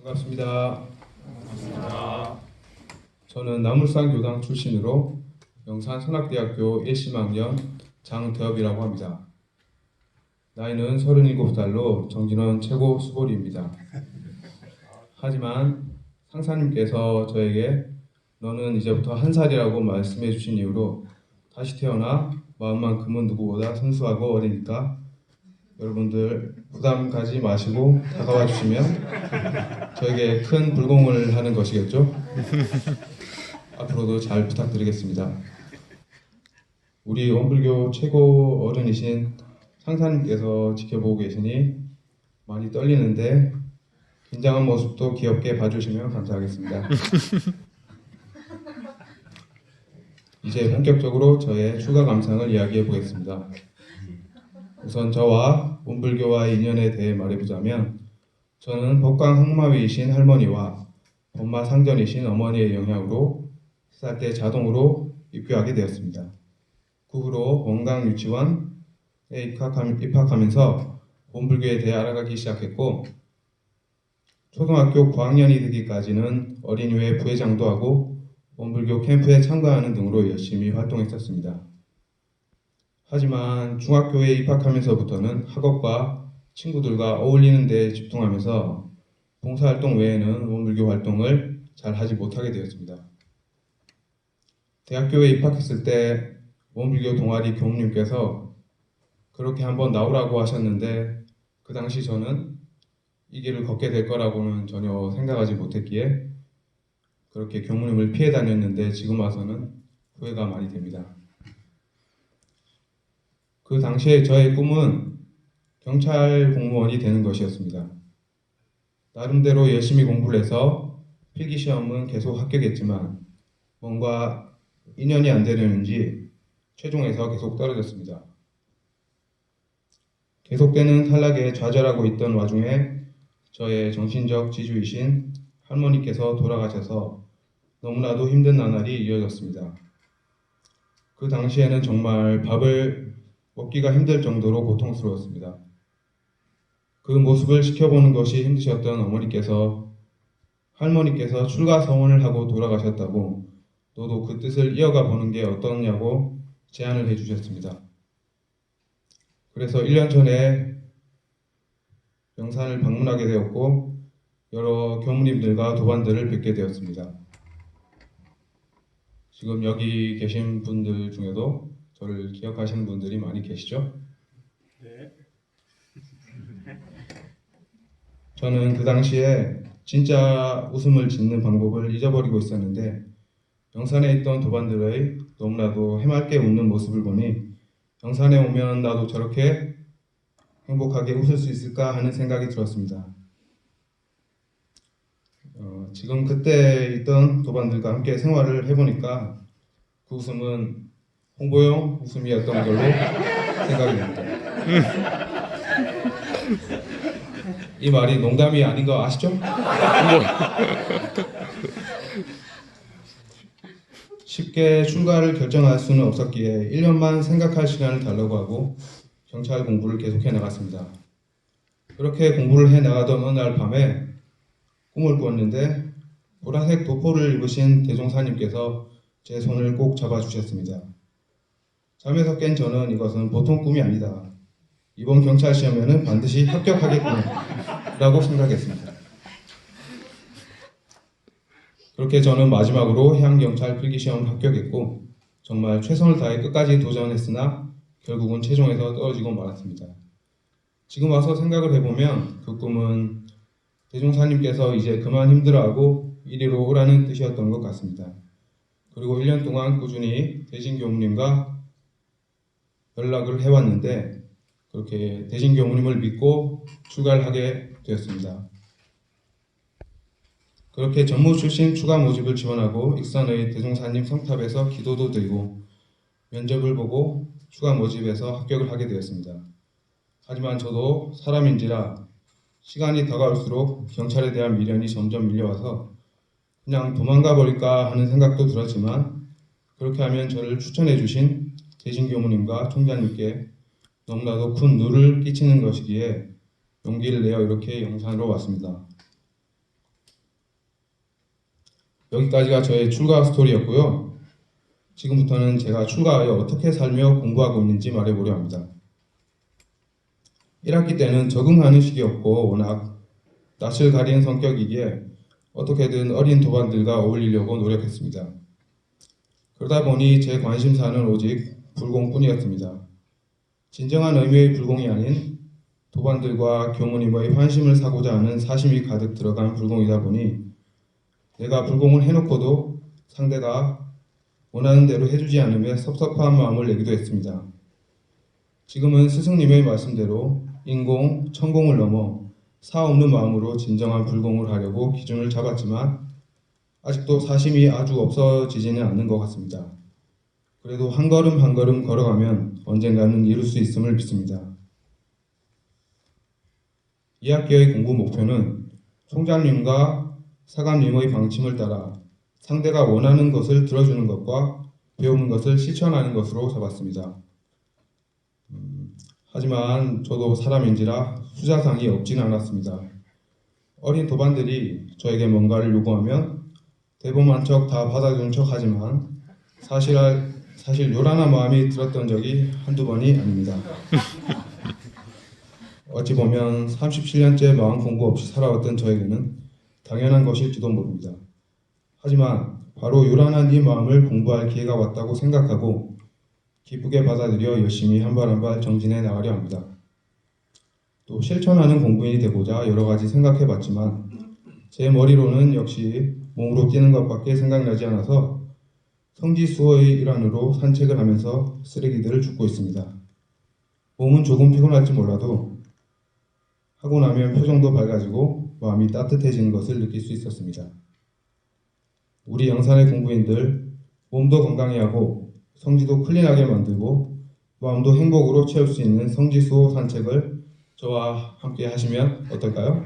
반갑습니다. 저는 나물산 교당 출신으로 영산 선악대학교 1심학년 장태엽이라고 합니다. 나이는 37살로 정진원 최고 수보리입니다. 하지만 상사님께서 저에게 너는 이제부터 한 살이라고 말씀해 주신 이후로 다시 태어나 마음만큼은 누구보다 순수하고 어리니까 여러분들 부담 가지 마시고 다가와 주시면 저에게 큰 불공을 하는 것이겠죠? 앞으로도 잘 부탁드리겠습니다. 우리 원불교 최고 어른이신 상사님께서 지켜보고 계시니 많이 떨리는데 긴장한 모습도 귀엽게 봐주시면 감사하겠습니다. 이제 본격적으로 저의 추가 감상을 이야기해 보겠습니다. 우선 저와 원불교와의 인연에 대해 말해보자면 저는 법광 항마위이신 할머니와 법마 상전이신 어머니의 영향으로 3살 때 자동으로 입교하게 되었습니다. 그 후로 원광 유치원에 입학하면서 원불교에 대해 알아가기 시작했고 초등학교 9학년이 되기까지는 어린이회 부회장도 하고 원불교 캠프에 참가하는 등으로 열심히 활동했었습니다. 하지만 중학교에 입학하면서부터는 학업과 친구들과 어울리는 데 집중하면서 봉사활동 외에는 원불교 활동을 잘 하지 못하게 되었습니다. 대학교에 입학했을 때 원불교 동아리 교무님께서 그렇게 한번 나오라고 하셨는데 그 당시 저는 이 길을 걷게 될 거라고는 전혀 생각하지 못했기에 그렇게 교무님을 피해 다녔는데 지금 와서는 후회가 많이 됩니다. 그 당시에 저의 꿈은 경찰 공무원이 되는 것이었습니다. 나름대로 열심히 공부를 해서 필기시험은 계속 합격했지만 뭔가 인연이 안 되려는지 최종에서 계속 떨어졌습니다. 계속되는 탈락에 좌절하고 있던 와중에 저의 정신적 지주이신 할머니께서 돌아가셔서 너무나도 힘든 나날이 이어졌습니다. 그 당시에는 정말 밥을 먹기가 힘들 정도로 고통스러웠습니다. 그 모습을 지켜보는 것이 힘드셨던 할머니께서 출가 서원을 하고 돌아가셨다고 너도 그 뜻을 이어가 보는 게 어떠냐고 제안을 해주셨습니다. 그래서 1년 전에 영산을 방문하게 되었고 여러 교무님들과 도반들을 뵙게 되었습니다. 지금 여기 계신 분들 중에도 저를 기억하시는 분들이 많이 계시죠? 네. 저는 그 당시에 진짜 웃음을 짓는 방법을 잊어버리고 있었는데 영산에 있던 도반들의 너무나도 해맑게 웃는 모습을 보니 영산에 오면 나도 저렇게 행복하게 웃을 수 있을까 하는 생각이 들었습니다. 지금 그때 있던 도반들과 함께 생활을 해보니까 그 웃음은 홍보용 웃음이었던 걸로 생각이 됩니다. 이 말이 농담이 아닌 거 아시죠? 쉽게 출가를 결정할 수는 없었기에 1년만 생각할 시간을 달라고 하고 경찰 공부를 계속해 나갔습니다. 그렇게 공부를 해 나가던 어느 날 밤에 꿈을 꾸었는데 보라색 도포를 입으신 대종사님께서 제 손을 꼭 잡아주셨습니다. 잠에서 깬 저는 이것은 보통 꿈이 아니다. 이번 경찰 시험에는 반드시 합격하겠구나 라고 생각했습니다. 그렇게 저는 마지막으로 해양경찰 필기시험 합격했고 정말 최선을 다해 끝까지 도전했으나 결국은 최종에서 떨어지고 말았습니다. 지금 와서 생각을 해보면 그 꿈은 대종사님께서 이제 그만 힘들어하고 이리로 오라는 뜻이었던 것 같습니다. 그리고 1년 동안 꾸준히 대진교무님과 연락을 해왔는데 그렇게 대진교무님을 믿고 출가를 하게 되었습니다. 그렇게 전무 출신 추가 모집을 지원하고 익선의 대종사님 성탑에서 기도도 드리고 면접을 보고 추가 모집에서 합격을 하게 되었습니다. 하지만 저도 사람인지라 시간이 다가올수록 경찰에 대한 미련이 점점 밀려와서 그냥 도망가 버릴까 하는 생각도 들었지만 그렇게 하면 저를 추천해 주신 대진교무님과 총장님께 너무나도 큰 누를 끼치는 것이기에 용기를 내어 이렇게 영산으로 왔습니다. 여기까지가 저의 출가 스토리였고요. 지금부터는 제가 출가하여 어떻게 살며 공부하고 있는지 말해보려 합니다. 1학기 때는 적응하는 시기였고 워낙 낯을 가리는 성격이기에 어떻게든 어린 도반들과 어울리려고 노력했습니다. 그러다 보니 제 관심사는 오직 불공뿐이었습니다. 진정한 의미의 불공이 아닌 도반들과 교무님의 환심을 사고자 하는 사심이 가득 들어간 불공이다 보니 내가 불공을 해놓고도 상대가 원하는 대로 해주지 않으며 섭섭한 마음을 내기도 했습니다. 지금은 스승님의 말씀대로 인공, 천공을 넘어 사 없는 마음으로 진정한 불공을 하려고 기준을 잡았지만 아직도 사심이 아주 없어지지는 않는 것 같습니다. 그래도 한 걸음 한 걸음 걸어가면 언젠가는 이룰 수 있음을 믿습니다. 2학기의 공부 목표는 총장님과 사감님의 방침을 따라 상대가 원하는 것을 들어주는 것과 배우는 것을 실천하는 것으로 잡았습니다. 하지만 저도 사람인지라 수자상이 없지는 않았습니다. 어린 도반들이 저에게 뭔가를 요구하면 대범한 척 다 받아준 척 하지만 사실 요란한 마음이 들었던 적이 한두 번이 아닙니다. 어찌 보면 37년째 마음 공부 없이 살아왔던 저에게는 당연한 것일지도 모릅니다. 하지만 바로 요란한 이 마음을 공부할 기회가 왔다고 생각하고 기쁘게 받아들여 열심히 한 발 한 발 정진해 나가려 합니다. 또 실천하는 공부인이 되고자 여러 가지 생각해 봤지만 제 머리로는 역시 몸으로 뛰는 것밖에 생각나지 않아서 성지수호의 일환으로 산책을 하면서 쓰레기들을 줍고 있습니다. 몸은 조금 피곤할지 몰라도 하고 나면 표정도 밝아지고 마음이 따뜻해지는 것을 느낄 수 있었습니다. 우리 영산의 공부인들 몸도 건강히 하고 성지도 클린하게 만들고 마음도 행복으로 채울 수 있는 성지수호 산책을 저와 함께 하시면 어떨까요?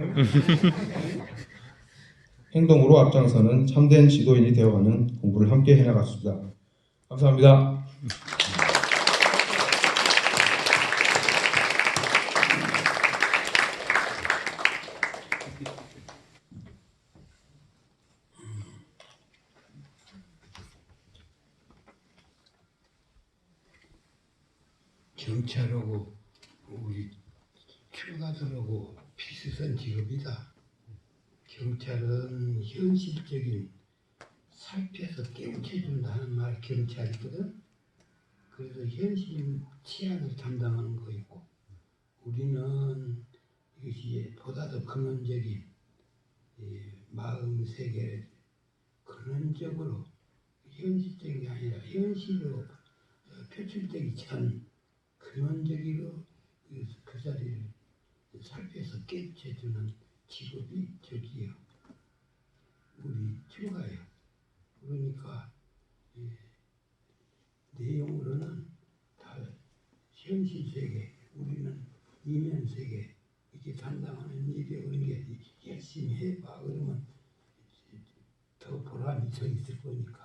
행동으로 앞장서는 참된 지도인이 되어가는 공부를 함께 해나갔습니다. 감사합니다. 경찰하고 우리 출가들하고 비슷한 직업이다. 경찰은 현실적인 살펴서 깨우쳐준다는 말 경찰이거든. 그래서 현실 치안을 담당하는 거 있고 우리는 이것이 보다 더 근원적인 마음 세계를 근원적으로 현실적인 게 아니라 현실로 표출되기 전 근원적으로 그 자리를 살펴서 깨우쳐주는 직업이 저기요. 우리 출가예요. 그러니까 내용으로는 다 현실 세계, 우리는 이면 세계 이게 담당하는 일이 그런 게 열심히 해봐 그러면 더 보람이 더 있을 거니까